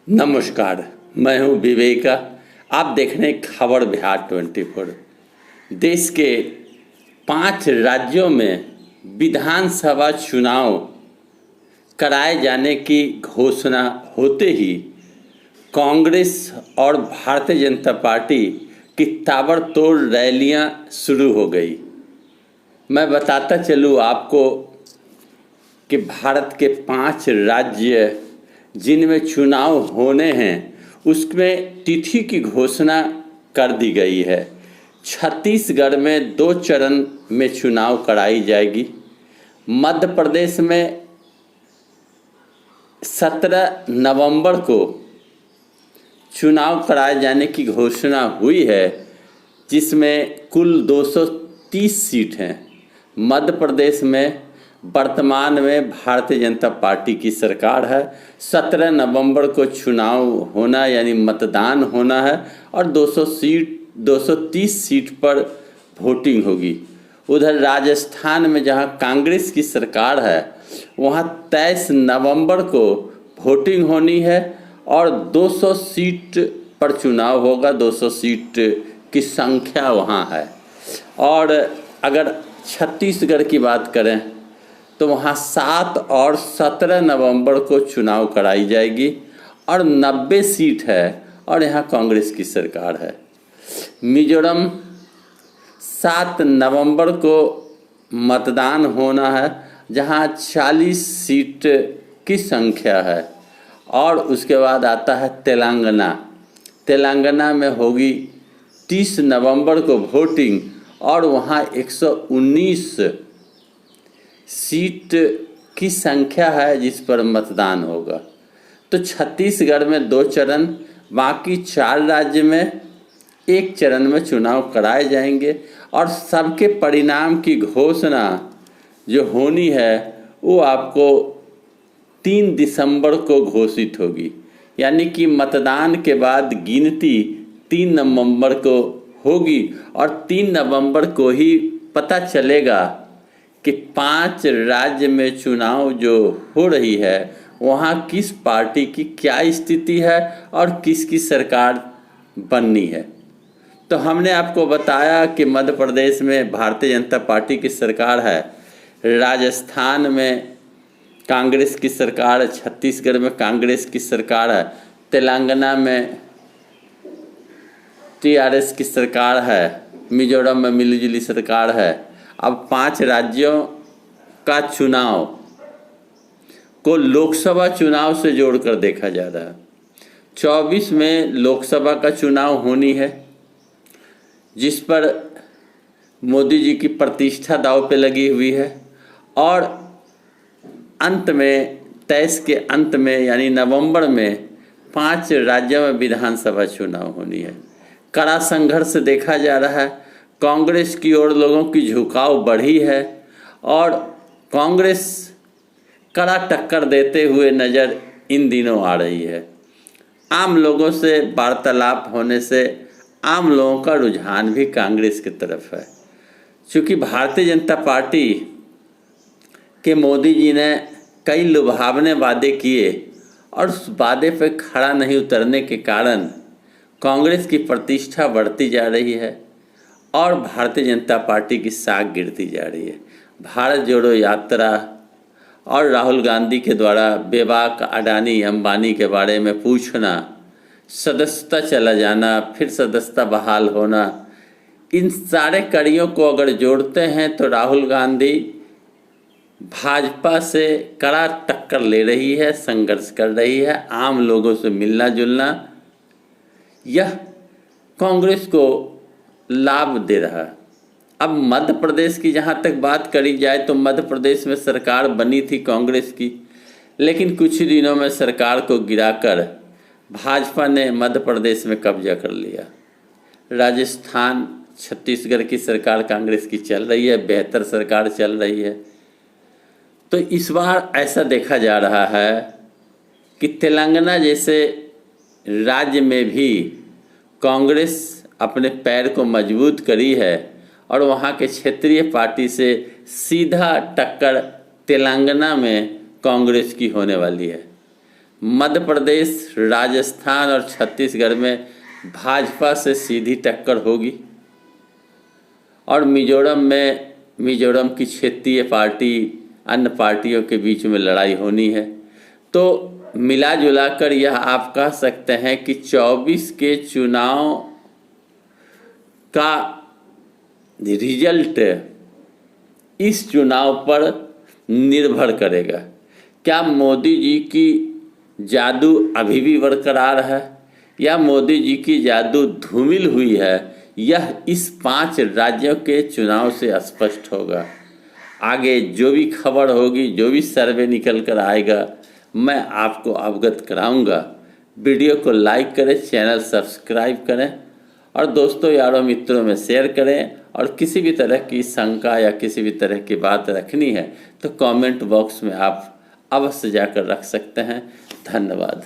नमस्कार, मैं हूं विवेका। आप देख रहे हैं खबर बिहार 24। देश के 5 राज्यों में विधानसभा चुनाव कराए जाने की घोषणा होते ही कांग्रेस और भारतीय जनता पार्टी की ताबड़तोड़ रैलियां शुरू हो गई। मैं बताता चलूँ आपको कि भारत के 5 राज्य जिनमें चुनाव होने हैं उसमें तिथि की घोषणा कर दी गई है। छत्तीसगढ़ में 2 चरण में चुनाव कराई जाएगी। मध्य प्रदेश में 17 नवंबर को चुनाव कराए जाने की घोषणा हुई है, जिसमें कुल 230 सीट हैं। मध्य प्रदेश में वर्तमान में भारतीय जनता पार्टी की सरकार है। 17 नवंबर को चुनाव होना यानी मतदान होना है और 230 सीट पर वोटिंग होगी। उधर राजस्थान में जहां कांग्रेस की सरकार है वहां 23 नवंबर को वोटिंग होनी है और 200 सीट पर चुनाव होगा। 200 सीट की संख्या वहां है। और अगर छत्तीसगढ़ की बात करें तो वहाँ 7 और 17 नवंबर को चुनाव कराई जाएगी और 90 सीट है और यहाँ कांग्रेस की सरकार है। मिजोरम 7 नवंबर को मतदान होना है, जहाँ 40 सीट की संख्या है। और उसके बाद आता है तेलंगाना। तेलंगाना में होगी 30 नवंबर को वोटिंग और वहाँ 119 सीट की संख्या है जिस पर मतदान होगा। तो छत्तीसगढ़ में 2 चरण, बाकी 4 राज्य में 1 चरण में चुनाव कराए जाएंगे और सबके परिणाम की घोषणा जो होनी है वो आपको 3 दिसंबर को घोषित होगी। यानी कि मतदान के बाद गिनती 3 नवंबर को होगी और 3 नवंबर को ही पता चलेगा कि 5 राज्य में चुनाव जो हो रही है वहाँ किस पार्टी की क्या स्थिति है और किसकी सरकार बननी है। तो हमने आपको बताया कि मध्य प्रदेश में भारतीय जनता पार्टी की सरकार है, राजस्थान में कांग्रेस की सरकार है, छत्तीसगढ़ में कांग्रेस की सरकार है, तेलंगाना में टीआरएस की सरकार है, मिजोरम में मिलीजुली सरकार है। अब 5 राज्यों का चुनाव को लोकसभा चुनाव से जोड़कर देखा जा रहा है। 24 में लोकसभा का चुनाव होनी है, जिस पर मोदी जी की प्रतिष्ठा दांव पे लगी हुई है। और अंत में 23 के अंत में यानी नवंबर में 5 राज्यों में विधानसभा चुनाव होनी है। कड़ा संघर्ष देखा जा रहा है। कांग्रेस की ओर लोगों की झुकाव बढ़ी है और कांग्रेस कड़ा टक्कर देते हुए नज़र इन दिनों आ रही है। आम लोगों से वार्तालाप होने से आम लोगों का रुझान भी कांग्रेस की तरफ है। चूँकि भारतीय जनता पार्टी के मोदी जी ने कई लुभावने वादे किए और उस वादे पर खड़ा नहीं उतरने के कारण कांग्रेस की प्रतिष्ठा बढ़ती जा रही है और भारतीय जनता पार्टी की साख गिरती जा रही है। भारत जोड़ो यात्रा और राहुल गांधी के द्वारा बेबाक अडानी अंबानी के बारे में पूछना, सदस्यता चला जाना, फिर सदस्यता बहाल होना, इन सारे कड़ियों को अगर जोड़ते हैं तो राहुल गांधी भाजपा से कड़ा टक्कर ले रही है, संघर्ष कर रही है, आम लोगों से मिलना जुलना, यह कांग्रेस को लाभ दे रहा है। अब मध्य प्रदेश की जहाँ तक बात करी जाए तो मध्य प्रदेश में सरकार बनी थी कांग्रेस की, लेकिन कुछ ही दिनों में सरकार को गिराकर भाजपा ने मध्य प्रदेश में कब्जा कर लिया। राजस्थान, छत्तीसगढ़ की सरकार कांग्रेस की चल रही है, बेहतर सरकार चल रही है। तो इस बार ऐसा देखा जा रहा है कि तेलंगाना जैसे राज्य में भी कांग्रेस अपने पैर को मजबूत करी है और वहाँ के क्षेत्रीय पार्टी से सीधा टक्कर तेलंगाना में कांग्रेस की होने वाली है। मध्य प्रदेश, राजस्थान और छत्तीसगढ़ में भाजपा से सीधी टक्कर होगी और मिजोरम की क्षेत्रीय पार्टी अन्य पार्टियों के बीच में लड़ाई होनी है। तो मिला जुला कर यह आप कह सकते हैं कि 24 के चुनाव का रिजल्ट इस चुनाव पर निर्भर करेगा। क्या मोदी जी की जादू अभी भी बरकरार है या मोदी जी की जादू धूमिल हुई है, यह इस 5 राज्यों के चुनाव से स्पष्ट होगा। आगे जो भी खबर होगी, जो भी सर्वे निकल कर आएगा, मैं आपको अवगत कराऊंगा। वीडियो को लाइक करें, चैनल सब्सक्राइब करें और दोस्तों यारों मित्रों में शेयर करें। और किसी भी तरह की शंका या किसी भी तरह की बात रखनी है तो कमेंट बॉक्स में आप अवश्य जाकर रख सकते हैं। धन्यवाद।